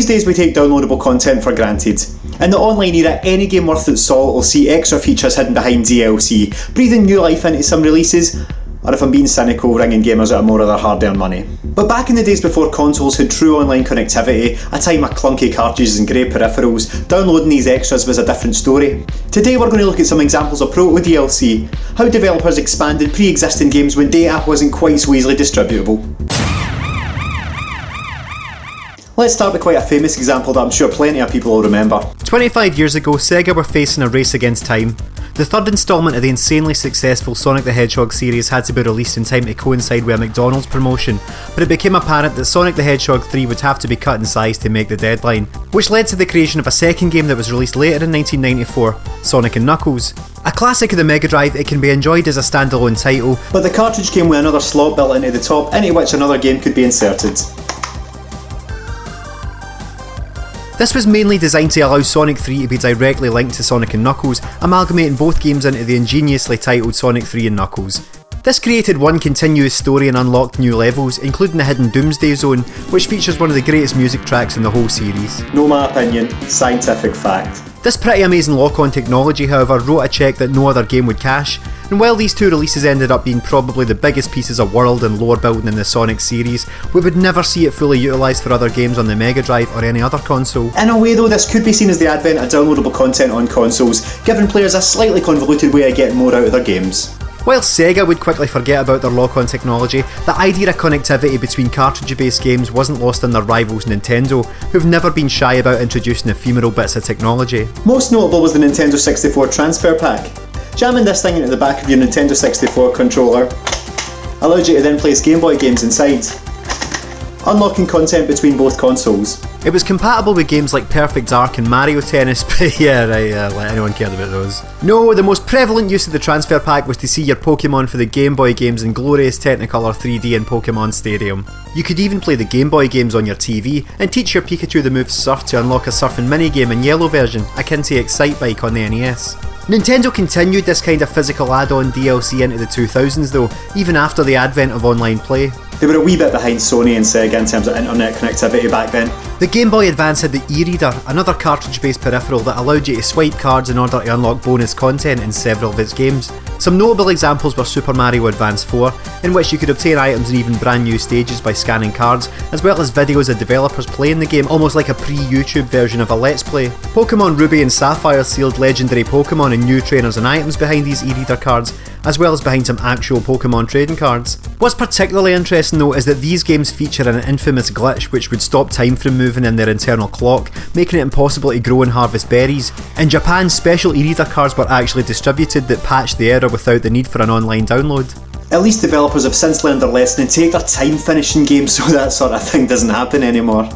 These days we take downloadable content for granted. In the online era, any game worth its salt will see extra features hidden behind DLC, breathing new life into some releases, or if I'm being cynical, ringing gamers out more of their hard-earned money. But back in the days before consoles had true online connectivity, a time of clunky cartridges and grey peripherals, downloading these extras was a different story. Today we're going to look at some examples of proto DLC, how developers expanded pre-existing games when data wasn't quite so easily distributable. Let's start with quite a famous example that I'm sure plenty of people will remember. 25 years ago, Sega were facing a race against time. The third instalment of the insanely successful Sonic the Hedgehog series had to be released in time to coincide with a McDonald's promotion, but it became apparent that Sonic the Hedgehog 3 would have to be cut in size to make the deadline, which led to the creation of a second game that was released later in 1994, Sonic and Knuckles. A classic of the Mega Drive, it can be enjoyed as a standalone title, but the cartridge came with another slot built into the top, into which another game could be inserted. This was mainly designed to allow Sonic 3 to be directly linked to Sonic and Knuckles, amalgamating both games into the ingeniously titled Sonic 3 and Knuckles. This created one continuous story and unlocked new levels, including the hidden Doomsday Zone, which features one of the greatest music tracks in the whole series. No my opinion, scientific fact. This pretty amazing lock-on technology, however, wrote a cheque that no other game would cash, and while these two releases ended up being probably the biggest pieces of world and lore building in the Sonic series, we would never see it fully utilised for other games on the Mega Drive or any other console. In a way though, this could be seen as the advent of downloadable content on consoles, giving players a slightly convoluted way of getting more out of their games. While Sega would quickly forget about their lock-on technology, the idea of connectivity between cartridge-based games wasn't lost on their rivals Nintendo, who've never been shy about introducing ephemeral bits of technology. Most notable was the Nintendo 64 transfer pack. Jamming this thing into the back of your Nintendo 64 controller allowed you to then place Game Boy games inside, unlocking content between both consoles. It was compatible with games like Perfect Dark and Mario Tennis, but yeah, right, let anyone cared about those. No, the most prevalent use of the transfer pack was to see your Pokémon for the Game Boy games in glorious Technicolor 3D in Pokémon Stadium. You could even play the Game Boy games on your TV and teach your Pikachu the move Surf to unlock a surfing minigame in yellow version, akin to Excite Bike on the NES. Nintendo continued this kind of physical add-on DLC into the 2000s though, even after the advent of online play. They were a wee bit behind Sony and Sega in terms of internet connectivity back then. The Game Boy Advance had the e-reader, another cartridge-based peripheral that allowed you to swipe cards in order to unlock bonus content in several of its games. Some notable examples were Super Mario Advance 4, in which you could obtain items and even brand new stages by scanning cards, as well as videos of developers playing the game almost like a pre-YouTube version of a Let's Play. Pokémon Ruby and Sapphire sealed legendary Pokémon and new trainers and items behind these e-reader cards, as well as behind some actual Pokémon trading cards. What's particularly interesting though is that these games feature an infamous glitch which would stop time from moving in their internal clock, making it impossible to grow and harvest berries. In Japan, special e-reader cards were actually distributed that patched the error without the need for an online download. At least developers have since learned their lesson and take their time finishing games so that sort of thing doesn't happen anymore.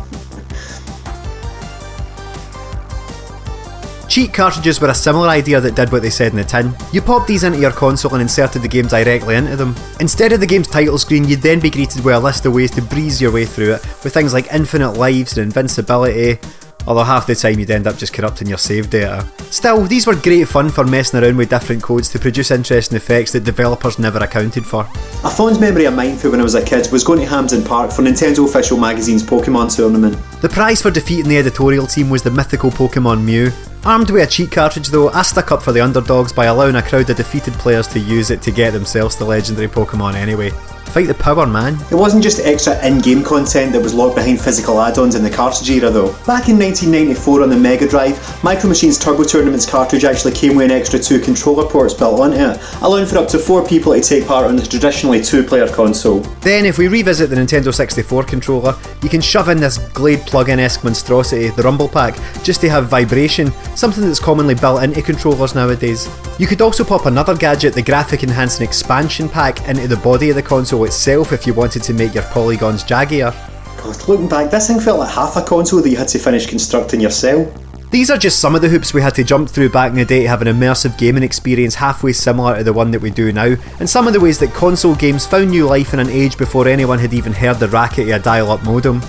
Cheat cartridges were a similar idea that did what they said in the tin. You popped these into your console and inserted the game directly into them. Instead of the game's title screen, you'd then be greeted with a list of ways to breeze your way through it, with things like infinite lives and invincibility, although half the time you'd end up just corrupting your save data. Still, these were great fun for messing around with different codes to produce interesting effects that developers never accounted for. A fond memory of mine from when I was a kid was going to Hampden Park for Nintendo Official Magazine's Pokémon tournament. The prize for defeating the editorial team was the mythical Pokémon Mew. Armed with a cheat cartridge though, I stuck up for the underdogs by allowing a crowd of defeated players to use it to get themselves the legendary Pokémon anyway. Fight the power, man. It wasn't just extra in-game content that was locked behind physical add-ons in the cartridge era though. Back in 1994 on the Mega Drive, Micro Machines Turbo Tournament's cartridge actually came with an extra 2 controller ports built onto it, allowing for up to 4 people to take part on the traditionally 2-player console. Then if we revisit the Nintendo 64 controller, you can shove in this Glade plug-in-esque monstrosity, the Rumble Pack, just to have vibration, something that's commonly built into controllers nowadays. You could also pop another gadget, the Graphic Enhancing Expansion Pack, into the body of the console itself if you wanted to make your polygons jaggier. God, looking back, this thing felt like half a console that you had to finish constructing yourself. These are just some of the hoops we had to jump through back in the day to have an immersive gaming experience halfway similar to the one that we do now, and some of the ways that console games found new life in an age before anyone had even heard the racket of a dial-up modem.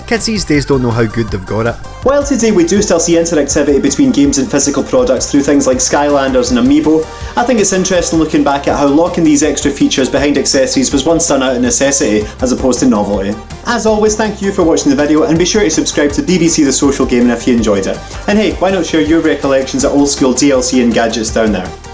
Kids these days don't know how good they've got it. While today we do still see interactivity between games and physical products through things like Skylanders and Amiibo, I think it's interesting looking back at how locking these extra features behind accessories was once done out of necessity as opposed to novelty. As always, thank you for watching the video, and be sure to subscribe to BBC The Social Gaming if you enjoyed it. And hey, why not share your recollections of old school DLC and gadgets down there?